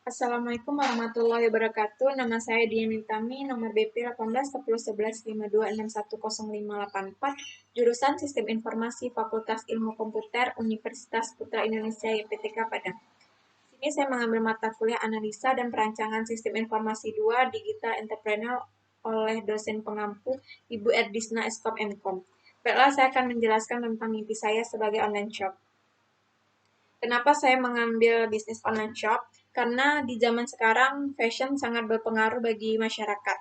Assalamualaikum warahmatullahi wabarakatuh. Nama saya Dian Mintami, nomor BP 18101152610584, jurusan Sistem Informasi Fakultas Ilmu Komputer Universitas Putra Indonesia YPTK Padang. Di sini saya mengambil mata kuliah Analisa dan Perancangan Sistem Informasi 2 Digital Entrepreneur oleh dosen pengampu Ibu Erdisna Eskom Mkom. Baiklah, saya akan menjelaskan tentang mimpi saya sebagai online shop. Kenapa saya mengambil bisnis online shop? Karena di zaman sekarang fashion sangat berpengaruh bagi masyarakat.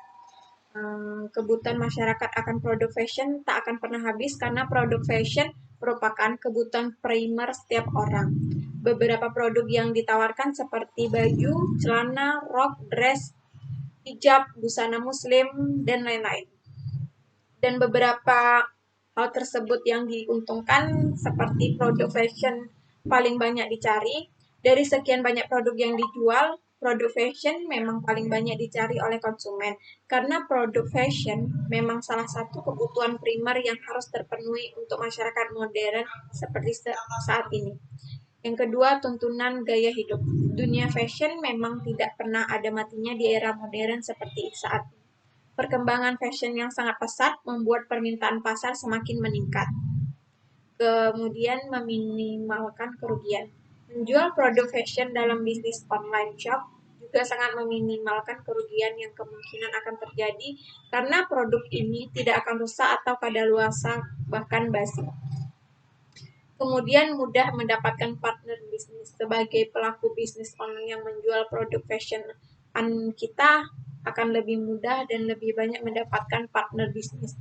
Kebutuhan masyarakat akan produk fashion tak akan pernah habis karena produk fashion merupakan kebutuhan primer setiap orang. Beberapa produk yang ditawarkan seperti baju, celana, rok, dress, hijab, busana muslim, dan lain-lain. Dan beberapa hal tersebut yang diuntungkan seperti produk fashion paling banyak dicari. Dari sekian banyak produk yang dijual, produk fashion memang paling banyak dicari oleh konsumen. Karena produk fashion memang salah satu kebutuhan primer yang harus terpenuhi untuk masyarakat modern seperti saat ini. Yang kedua, tuntunan gaya hidup. Dunia fashion memang tidak pernah ada matinya di era modern seperti saat ini. Perkembangan fashion yang sangat pesat membuat permintaan pasar semakin meningkat. Kemudian meminimalkan kerugian. Menjual produk fashion dalam bisnis online shop juga sangat meminimalkan kerugian yang kemungkinan akan terjadi karena produk ini tidak akan rusak atau kadaluarsa bahkan basi. Kemudian mudah mendapatkan partner bisnis. Sebagai pelaku bisnis online yang menjual produk fashion kita akan lebih mudah dan lebih banyak mendapatkan partner bisnis.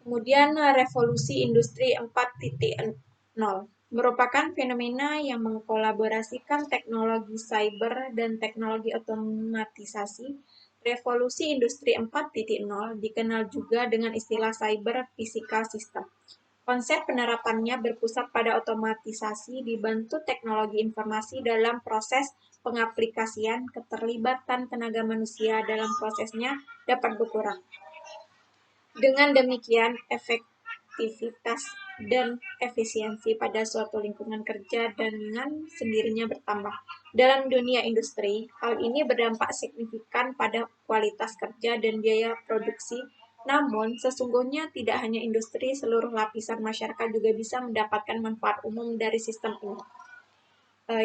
Kemudian revolusi industri 4.0 merupakan fenomena yang mengkolaborasikan teknologi cyber dan teknologi otomatisasi. Revolusi industri 4.0 dikenal juga dengan istilah cyber physical system. Konsep penerapannya berpusat pada otomatisasi dibantu teknologi informasi dalam proses pengaplikasian, keterlibatan tenaga manusia dalam prosesnya dapat berkurang. Dengan demikian, efektivitas dan efisiensi pada suatu lingkungan kerja dengan sendirinya bertambah. Dalam dunia industri, hal ini berdampak signifikan pada kualitas kerja dan biaya produksi. Namun, sesungguhnya tidak hanya industri, seluruh lapisan masyarakat juga bisa mendapatkan manfaat umum dari sistem ini.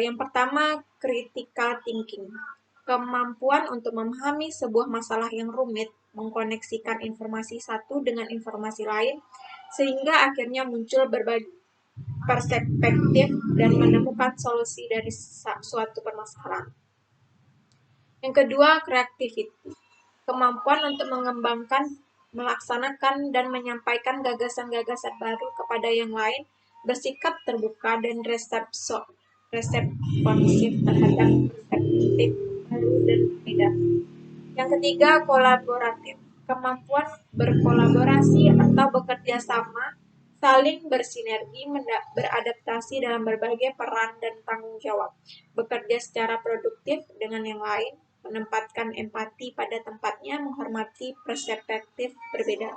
Yang pertama, critical thinking. Kemampuan untuk memahami sebuah masalah yang rumit, mengkoneksikan informasi satu dengan informasi lain, sehingga akhirnya muncul berbagai perspektif dan menemukan solusi dari suatu permasalahan. Yang kedua, creativity. Kemampuan untuk mengembangkan, melaksanakan, dan menyampaikan gagasan-gagasan baru kepada yang lain, bersikap terbuka dan responsif terhadap perspektif baru dan berbeda. Yang ketiga, kolaboratif. Kemampuan berkolaborasi atau bekerja sama, saling bersinergi, beradaptasi dalam berbagai peran dan tanggung jawab, bekerja secara produktif dengan yang lain, menempatkan empati pada tempatnya, menghormati perspektif berbeda.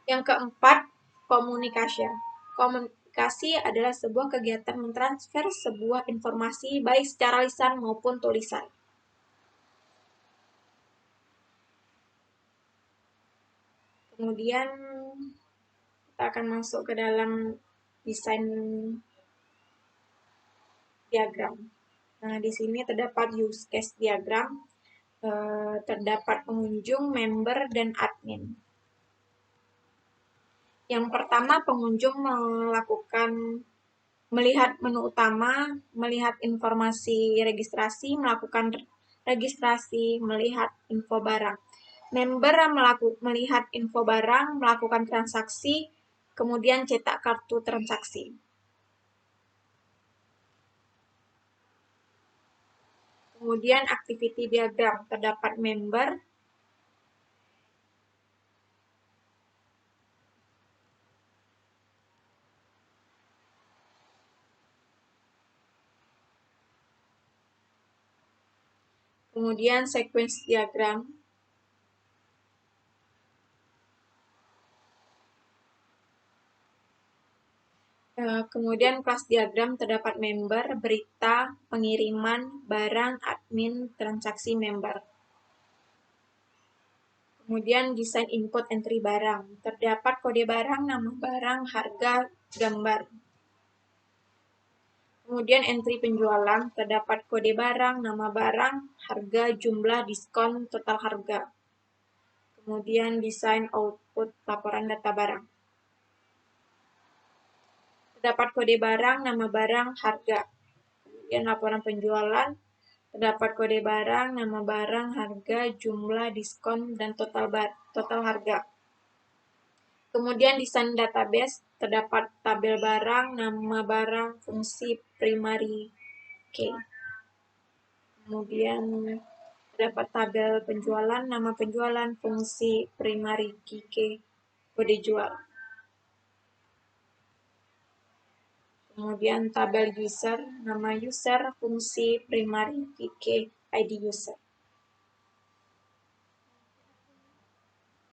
Yang keempat, communication. Komunikasi adalah sebuah kegiatan mentransfer sebuah informasi baik secara lisan maupun tulisan. Kemudian kita akan masuk ke dalam desain diagram. Nah, di sini terdapat use case diagram, terdapat pengunjung, member, dan admin. Yang pertama, pengunjung melihat menu utama, melihat informasi registrasi, melakukan registrasi, melihat info barang. Member melihat info barang, melakukan transaksi, kemudian cetak kartu transaksi. Kemudian activity diagram, terdapat member, kemudian sequence diagram, Kemudian kelas diagram terdapat member, berita, pengiriman, barang, admin, transaksi member. Kemudian desain input entry barang. Terdapat kode barang, nama barang, harga, gambar. Kemudian entry penjualan. Terdapat kode barang, nama barang, harga, jumlah, diskon, total harga. Kemudian desain output laporan data barang. Terdapat kode barang, nama barang, harga. Kemudian laporan penjualan. Terdapat kode barang, nama barang, harga, jumlah, diskon, dan total harga. Kemudian desain database, terdapat tabel barang, nama barang, fungsi primary key. Kemudian terdapat tabel penjualan, nama penjualan, fungsi primary key, kode jual. Kemudian tabel user, nama user, fungsi primary key, ID user.